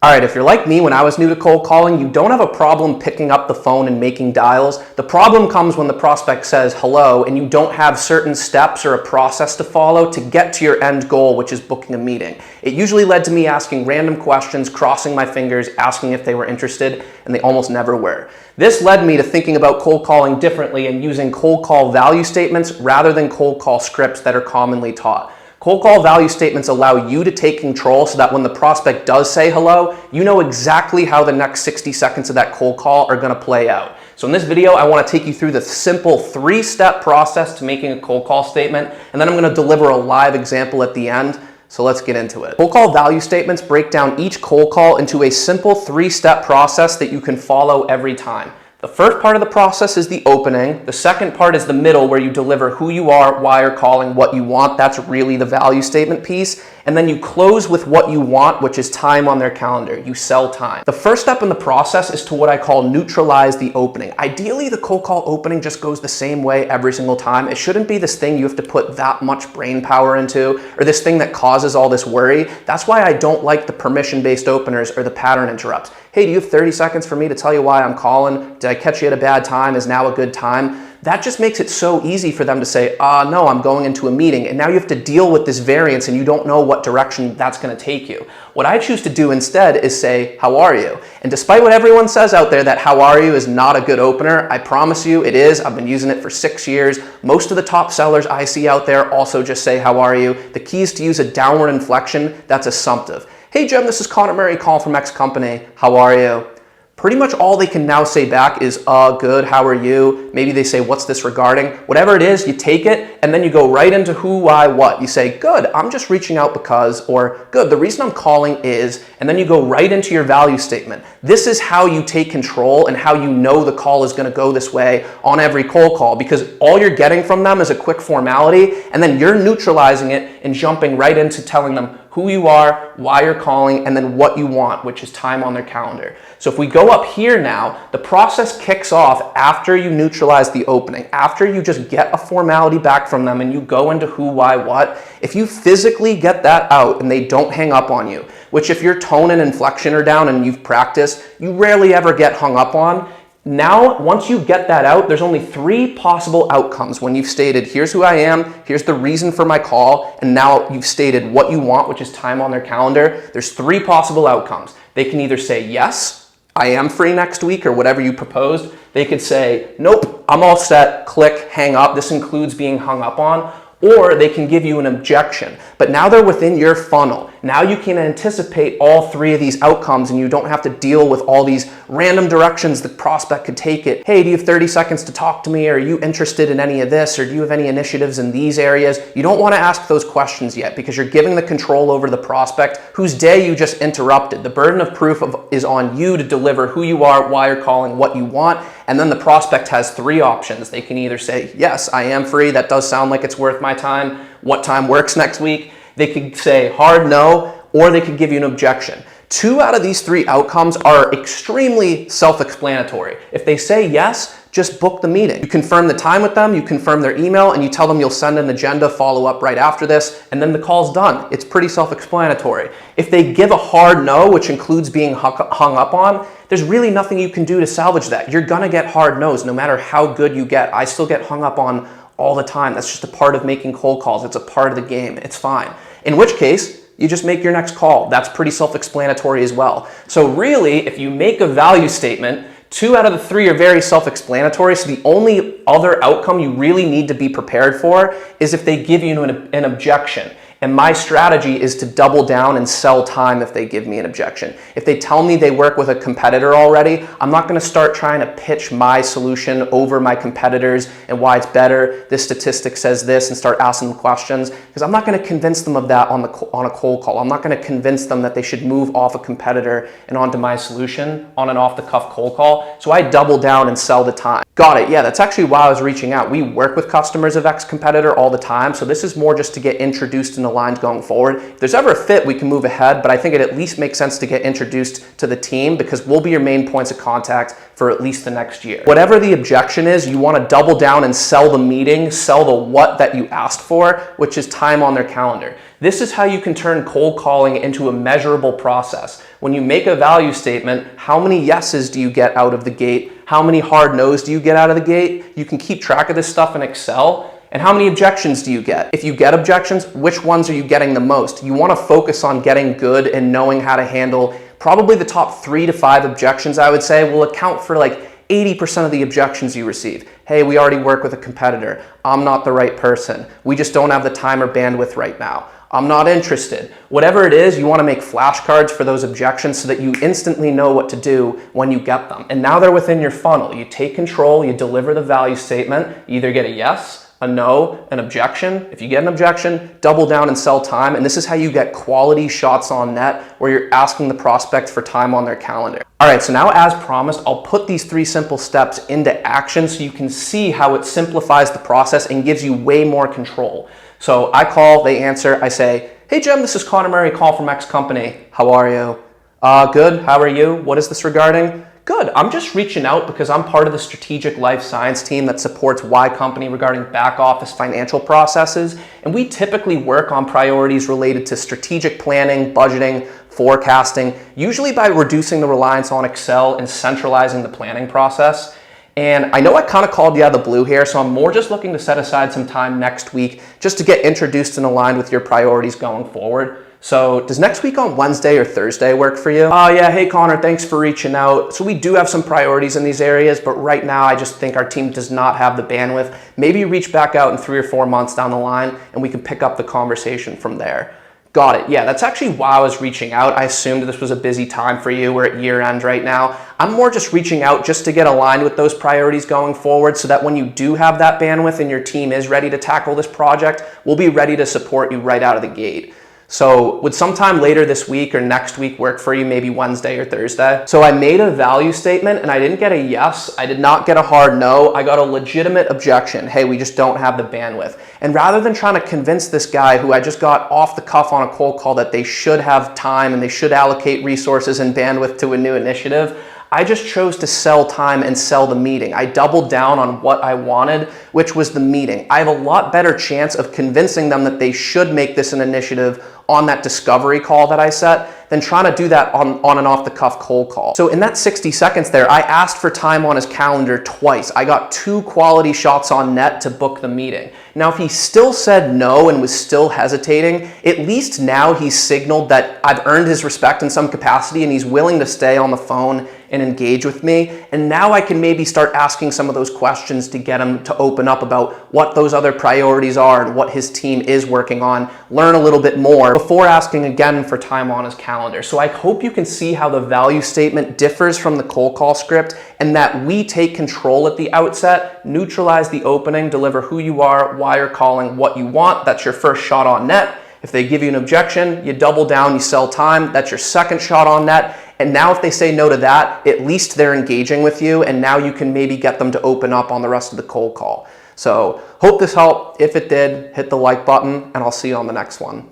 All right, if you're like me, when I was new to cold calling, you don't have a problem picking up the phone and making dials. The problem comes when the prospect says hello and you don't have certain steps or a process to follow to get to your end goal, which is booking a meeting. It usually led to me asking random questions, crossing my fingers, asking if they were interested, and they almost never were. This led me to thinking about cold calling differently and using cold call value statements rather than cold call scripts that are commonly taught. Cold call value statements allow you to take control so that when the prospect does say hello, you know exactly how the next 60 seconds of that cold call are going to play out. So in this video, I want to take you through the simple 3-step process to making a cold call statement, and then I'm going to deliver a live example at the end. So let's get into it. Cold call value statements break down each cold call into a simple 3-step process that you can follow every time. The first part of the process is the opening. The second part is the middle, where you deliver who you are, why you're calling, what you want. That's really the value statement piece. And then you close with what you want, which is time on their calendar. You sell time. The first step in the process is to what I call neutralize the opening. Ideally, the cold call opening just goes the same way every single time. It shouldn't be this thing you have to put that much brain power into, or this thing that causes all this worry. That's why I don't like the permission-based openers or the pattern interrupts. Hey, do you have 30 seconds for me to tell you why I'm calling? Did I catch you at a bad time? Is now a good time? That just makes it so easy for them to say, no, I'm going into a meeting. And now you have to deal with this variance and you don't know what direction that's going to take you. What I choose to do instead is say, how are you? And despite what everyone says out there that how are you is not a good opener, I promise you it is. I've been using it for 6 years. Most of the top sellers I see out there also just say, how are you? The key is to use a downward inflection that's assumptive. Hey Jim, this is Connor Murray calling from X company. How are you? Pretty much all they can now say back is, good, how are you? Maybe they say, what's this regarding? Whatever it is, you take it and then you go right into who, why, what. You say, good, I'm just reaching out because, or good, the reason I'm calling is, and then you go right into your value statement. This is how you take control and how you know the call is going to go this way on every cold call, because all you're getting from them is a quick formality and then you're neutralizing it and jumping right into telling them who you are, why you're calling, and then what you want, which is time on their calendar. So if we go up here now, the process kicks off after you neutralize the opening, after you just get a formality back from them and you go into who, why, what. If you physically get that out and they don't hang up on you, which if your tone and inflection are down and you've practiced, you rarely ever get hung up on. Now, once you get that out, there's only 3 possible outcomes when you've stated, here's who I am, here's the reason for my call, and now you've stated what you want, which is time on their calendar. There's 3 possible outcomes. They can either say, yes, I am free next week, or whatever you proposed. They could say, nope, I'm all set, click, hang up. This includes being hung up on. Or they can give you an objection. But now they're within your funnel. Now you can anticipate all 3 of these outcomes and you don't have to deal with all these random directions the prospect could take it. Hey, do you have 30 seconds to talk to me? Are you interested in any of this? Or do you have any initiatives in these areas? You don't want to ask those questions yet because you're giving the control over the prospect whose day you just interrupted. The burden of proof is on you to deliver who you are, why you're calling, what you want. And then the prospect has 3 options. They can either say, yes, I am free. That does sound like it's worth my time. What time works next week? They could say hard no, or they could give you an objection. 2 out of these 3 outcomes are extremely self-explanatory. If they say yes, just book the meeting. You confirm the time with them, you confirm their email, and you tell them you'll send an agenda follow-up right after this, and then the call's done. It's pretty self-explanatory. If they give a hard no, which includes being hung up on, there's really nothing you can do to salvage that. You're gonna get hard no's no matter how good you get. I still get hung up on all the time. That's just a part of making cold calls. It's a part of the game. It's fine. In which case, you just make your next call. That's pretty self-explanatory as well. So really, if you make a value statement, 2 out of the 3 are very self-explanatory. So the only other outcome you really need to be prepared for is if they give you an objection. And my strategy is to double down and sell time if they give me an objection. If they tell me they work with a competitor already, I'm not going to start trying to pitch my solution over my competitors and why it's better. This statistic says this, and start asking them questions, because I'm not going to convince them of that on a cold call. I'm not going to convince them that they should move off a competitor and onto my solution on an off-the-cuff cold call. So I double down and sell the time. Got it. Yeah, that's actually why I was reaching out. We work with customers of X competitor all the time. So this is more just to get introduced and and aligned going forward. If there's ever a fit, we can move ahead, but I think it at least makes sense to get introduced to the team because we'll be your main points of contact for at least the next year. Whatever the objection is, you want to double down and sell the meeting, sell the what that you asked for, which is time on their calendar. This is how you can turn cold calling into a measurable process. When you make a value statement, how many yeses do you get out of the gate? How many hard no's do you get out of the gate? You can keep track of this stuff in Excel. And how many objections do you get? If you get objections, which ones are you getting the most? You want to focus on getting good and knowing how to handle probably the top 3 to 5 objections, I would say, will account for like 80% of the objections you receive. Hey, we already work with a competitor. I'm not the right person. We just don't have the time or bandwidth right now. I'm not interested. Whatever it is, you want to make flashcards for those objections so that you instantly know what to do when you get them. And now they're within your funnel. You take control, you deliver the value statement, you either get a yes, a no, an objection. If you get an objection, double down and sell time. And this is how you get quality shots on net where you're asking the prospect for time on their calendar. All right, so now as promised, I'll put these 3 simple steps into action so you can see how it simplifies the process and gives you way more control. So I call, they answer, I say, hey Jim, this is Connor Murray, call from X company. How are you? Good, how are you? What is this regarding? Good, I'm just reaching out because I'm part of the strategic life science team that supports Y company regarding back office financial processes. And we typically work on priorities related to strategic planning, budgeting, forecasting, usually by reducing the reliance on Excel and centralizing the planning process. And I know I kind of called you out of the blue here, so I'm more just looking to set aside some time next week just to get introduced and aligned with your priorities going forward. So does next week on Wednesday or Thursday work for you? Yeah, hey Connor, thanks for reaching out. So we do have some priorities in these areas, but right now I just think our team does not have the bandwidth. Maybe reach back out in 3 or 4 months down the line and we can pick up the conversation from there. Got it. Yeah, that's actually why I was reaching out. I assumed this was a busy time for you. We're at year end right now. I'm more just reaching out just to get aligned with those priorities going forward so that when you do have that bandwidth and your team is ready to tackle this project, we'll be ready to support you right out of the gate. So would sometime later this week or next week work for you, maybe Wednesday or Thursday? So I made a value statement and I didn't get a yes. I did not get a hard no. I got a legitimate objection. Hey, we just don't have the bandwidth. And rather than trying to convince this guy who I just got off the cuff on a cold call that they should have time and they should allocate resources and bandwidth to a new initiative, I just chose to sell time and sell the meeting. I doubled down on what I wanted, which was the meeting. I have a lot better chance of convincing them that they should make this an initiative on that discovery call that I set than trying to do that on an off-the-cuff cold call. So in that 60 seconds there, I asked for time on his calendar twice. I got 2 quality shots on net to book the meeting. Now, if he still said no and was still hesitating, at least now he's signaled that I've earned his respect in some capacity and he's willing to stay on the phone and engage with me. And now I can maybe start asking some of those questions to get him to open up about what those other priorities are and what his team is working on, learn a little bit more before asking again for time on his calendar. So I hope you can see how the value statement differs from the cold call script and that we take control at the outset, neutralize the opening, deliver who you are, why you're calling, what you want. That's your first shot on net. If they give you an objection, you double down, you sell time. That's your second shot on net. And now if they say no to that, at least they're engaging with you and now you can maybe get them to open up on the rest of the cold call. So hope this helped. If it did, hit the like button and I'll see you on the next one.